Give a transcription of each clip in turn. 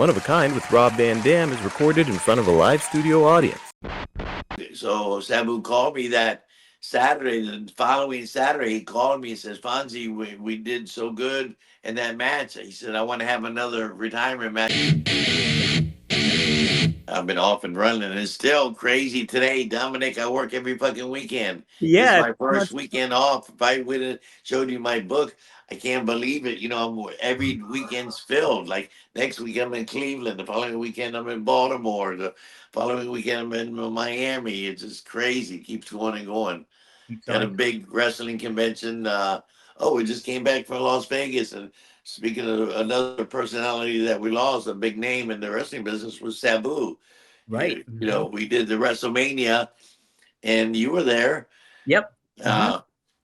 One of a Kind with Rob Van Dam is recorded in front of a live studio audience. So Sabu called me that Saturday, the following Saturday, he called me and says, Fonzie, we did so good in that match. He said, I want to have another retirement match. I've been off and running, and it's still crazy today. Dominic, I work every fucking weekend. This is Yeah, my first weekend off. If I would have showed you my book, I can't believe it. Every weekend's filled. Like next week, I'm in Cleveland. The following weekend, I'm in Baltimore. The following weekend, I'm in Miami. It's just crazy. It keeps going and going. keeps Got a on. big wrestling convention. We just came back from Las Vegas. And speaking of another personality that we lost, a big name in the wrestling business was Sabu. Right. We did the WrestleMania, and you were there. Yep. Uh,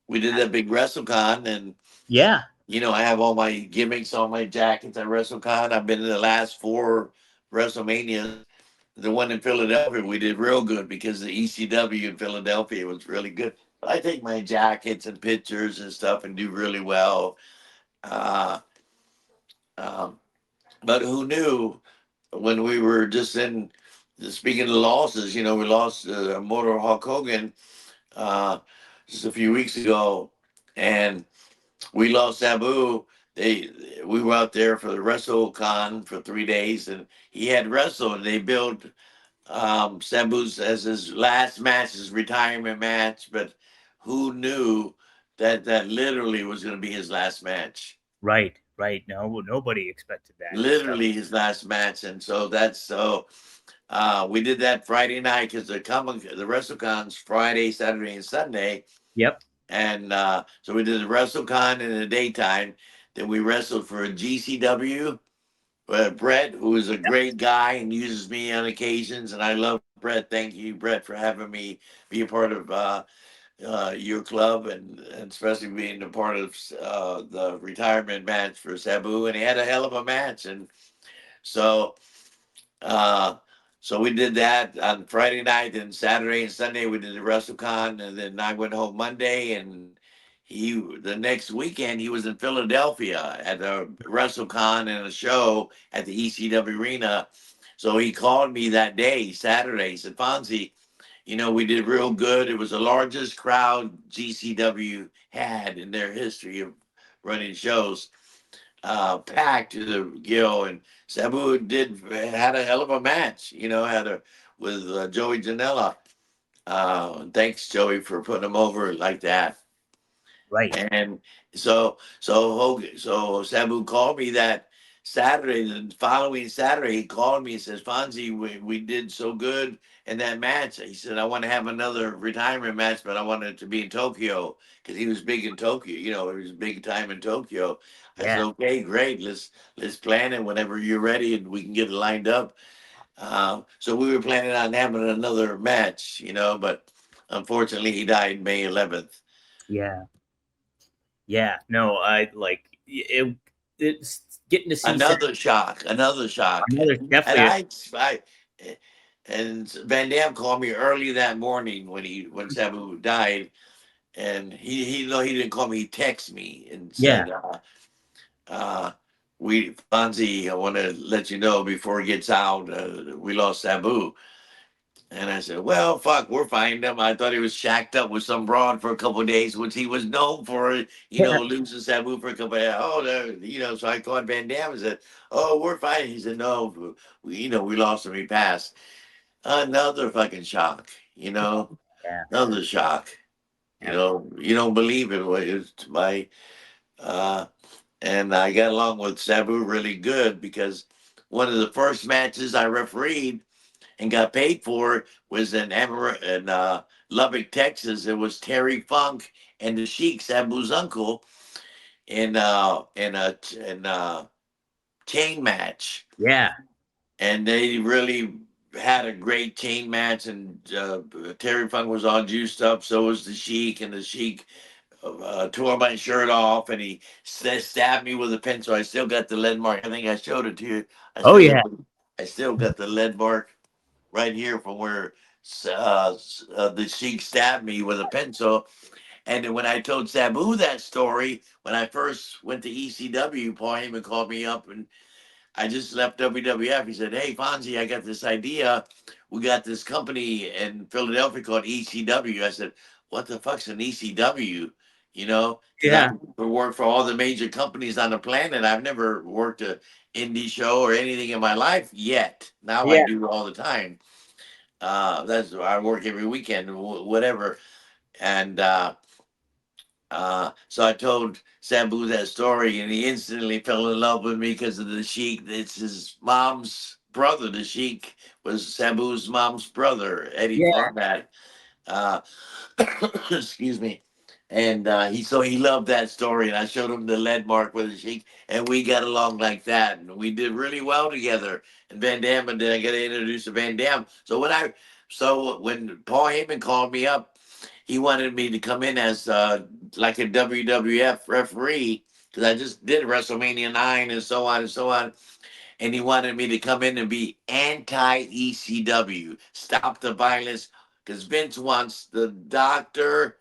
we did that big WrestleCon, and Yeah. I have all my gimmicks on my jackets at WrestleCon. I've been in the last four WrestleManias. The one in Philadelphia, we did real good because the ECW in Philadelphia was really good. But I take my jackets and pictures and stuff and do really well. Uh, um, but who knew when we were just in, speaking of losses, we lost Motor Hulk Hogan uh, just a few weeks ago, and we lost Sabu. We were out there for the WrestleCon for 3 days, and he had wrestled. They built Sabu's as his last match, his retirement match. But who knew that literally was going to be his last match? Right. Right. No, nobody expected that. So, Literally his last match, and so that's so. We did that Friday night because the WrestleCon's Friday, Saturday, and Sunday. yep. And so we did the WrestleCon in the daytime. Then we wrestled for a GCW. Brett, who is a great guy and uses me on occasions, and I love Brett. Thank you, Brett, for having me be a part of your club, and especially being a part of the retirement match for Sabu. And he had a hell of a match, and so. Uh, so we did that on Friday night, and Saturday and Sunday we did the WrestleCon, and then I went home Monday, and the next weekend he was in Philadelphia at the WrestleCon and a show at the ECW Arena. So he called me that day, Saturday. He said, Fonzie, we did real good. It was the largest crowd GCW had in their history of running shows, packed to the gill, and Sabu had a hell of a match, with Joey Janela. Thanks, Joey, for putting him over like that. Right. And so Sabu called me that Saturday. The following Saturday, he called me and says, Fonzie, we did so good in that match. He said, I want to have another retirement match, but I want it to be in Tokyo because he was big in Tokyo. He was big time in Tokyo. I said, Yeah. okay, great. Let's plan it whenever you're ready and we can get it lined up. So we were planning on having another match, but unfortunately he died May 11th. Yeah. Yeah. No, I like it. It's getting to see Another shock, another shock. another And definitely. I and Van Dam called me early that morning when Sabu died, and he no, he didn't call me. He texted me and Yeah. said, uh, "We Fonzie, I want to let you know before it gets out, we lost Sabu." And I said, well, fuck, we're finding him. I thought he was shacked up with some broad for a couple of days, which he was known for, Yeah. losing Sabu for a couple of days. So I called Van Dam and said, oh, we're fine. He said, no, we lost him. He passed. Another fucking shock, Yeah. another shock. Yeah. You don't believe it. It's uh, and I got along with Sabu really good because one of the first matches I refereed and got paid for was in Lubbock, Texas. It was Terry Funk and the Sheik, Sabu's uncle, in a chain match, Yeah. and they really had a great chain match. And Terry Funk was all juiced up, so was the Sheik, and the Sheik tore my shirt off, and he stabbed me with a pencil. I still got the lead mark. I think I showed it to you. Oh yeah. I still got the lead mark right here from where the Sheik stabbed me with a pencil. And then when I told Sabu that story, when I first went to ECW, Paul Heyman called me up, and I just left WWF. He said, "Hey, Fonzie, I got this idea. We got this company in Philadelphia called ECW." I said, "What the fuck's an ECW?" You know, because Yeah. I worked for all the major companies on the planet. I've never worked a indie show or anything in my life yet. Now I Yeah. do all the time. That's I work every weekend, whatever. And so I told Sabu that story, and he instantly fell in love with me because of the Sheik. It's his mom's brother. The Sheik was Sabu's mom's brother, Eddie Yeah. Farhat. Uh, excuse me. And he loved that story, and I showed him the lead mark with the Sheik, and we got along like that, and we did really well together. And Van Dam, and then I got to introduce to Van Dam. So when Paul Heyman called me up, he wanted me to come in as like a WWF referee because I just did WrestleMania 9 and so on and so on. And he wanted me to come in and be anti ECW, stop the violence, because Vince wants the doctor,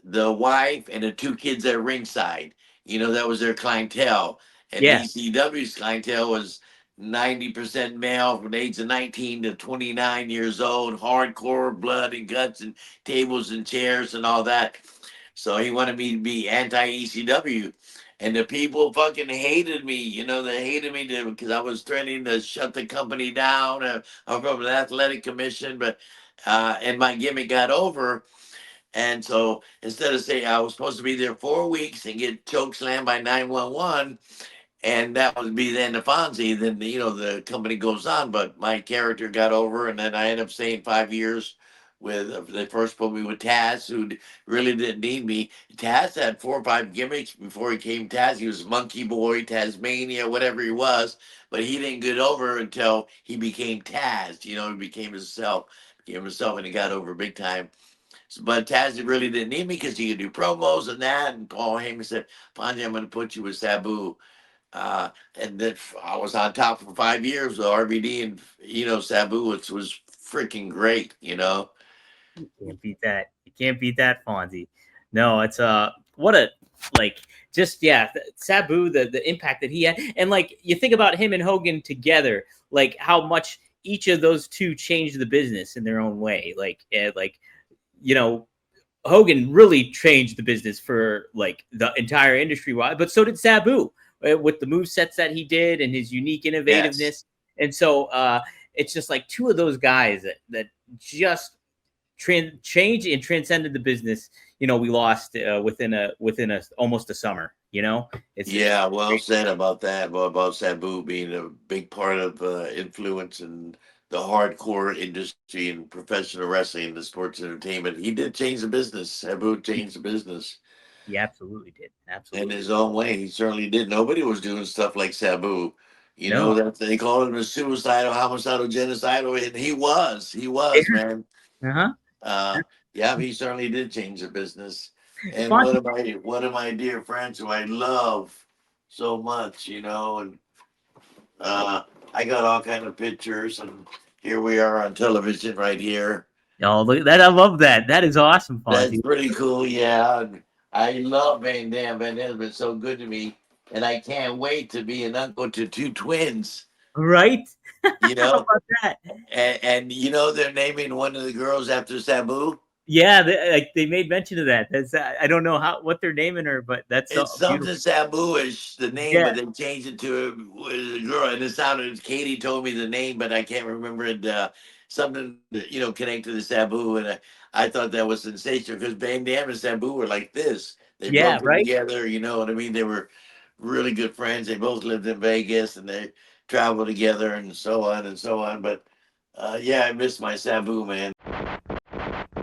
the wife, and the two kids at ringside. You know, that was their clientele. And Yeah. ECW's clientele was 90% male from the age of 19 to 29 years old, hardcore blood and guts and tables and chairs and all that. So he wanted me to be anti ECW. And the people fucking hated me. You know, they hated me because I was threatening to shut the company down. I'm from the athletic commission, but and my gimmick got over. And so instead of saying I was supposed to be there 4 weeks and get choke slammed by 911, and that would be then the Fonzie, then the company goes on. But my character got over, and then I ended up staying 5 years with. They first put me with Taz, who really didn't need me. Taz had 4 or 5 gimmicks before he came Taz. He was Monkey Boy, Tasmania, whatever he was, but he didn't get over until he became Taz. He became himself, and he got over big time. But Taz really didn't need me because he could do promos and that. And Paul Heyman said, "Fonzie, I'm going to put you with Sabu." And then I was on top for 5 years with RVD and Sabu, which was freaking great. You can't beat that. You can't beat that, Fonzie. No, it's what a like just yeah, Sabu, the impact that he had, and like you think about him and Hogan together, like how much each of those two changed the business in their own way. Like you know, Hogan really changed the business for like the entire industry wide, but so did Sabu with the move sets that he did and his unique Yes. innovativeness. And so it's just like two of those guys that just changed and transcended the business. We lost within a almost a summer. It's Yeah, well said about that. About Sabu being a big part of influence in the hardcore industry and professional wrestling, the sports entertainment. He did change the business. Sabu changed the business he absolutely did, in absolutely. his own way. He certainly did. Nobody was doing stuff like Sabu. No. That they called him a suicidal, homicidal, genocidal, and he was. He was, Yeah. man. Uh-huh. Uh, yeah, he certainly did change the business. And Fun. one of my dear friends who I love so much, and uh, I got all kind of pictures, and here we are on television right here. Oh, look at that. I love that. That is awesome, That's Fonzie. pretty cool, yeah. And I love Van Dam. Van Dam's been so good to me, and I can't wait to be an uncle to two twins. Right? You How know, about that? and they're naming one of the girls after Sabu. Yeah, they made mention of that. That's I don't know what they're naming her, but that's It's so beautiful. something Sabu-ish, the name, Yeah, but they changed it to a girl. And it sounded, Katie told me the name, but I can't remember it. Something, connected to Sabu. And I thought that was sensational because Van Dam and Sabu were like this. They yeah, broke it right. together, you know what I mean? They were really good friends. They both lived in Vegas and they traveled together and so on and so on. But yeah, I miss my Sabu, man.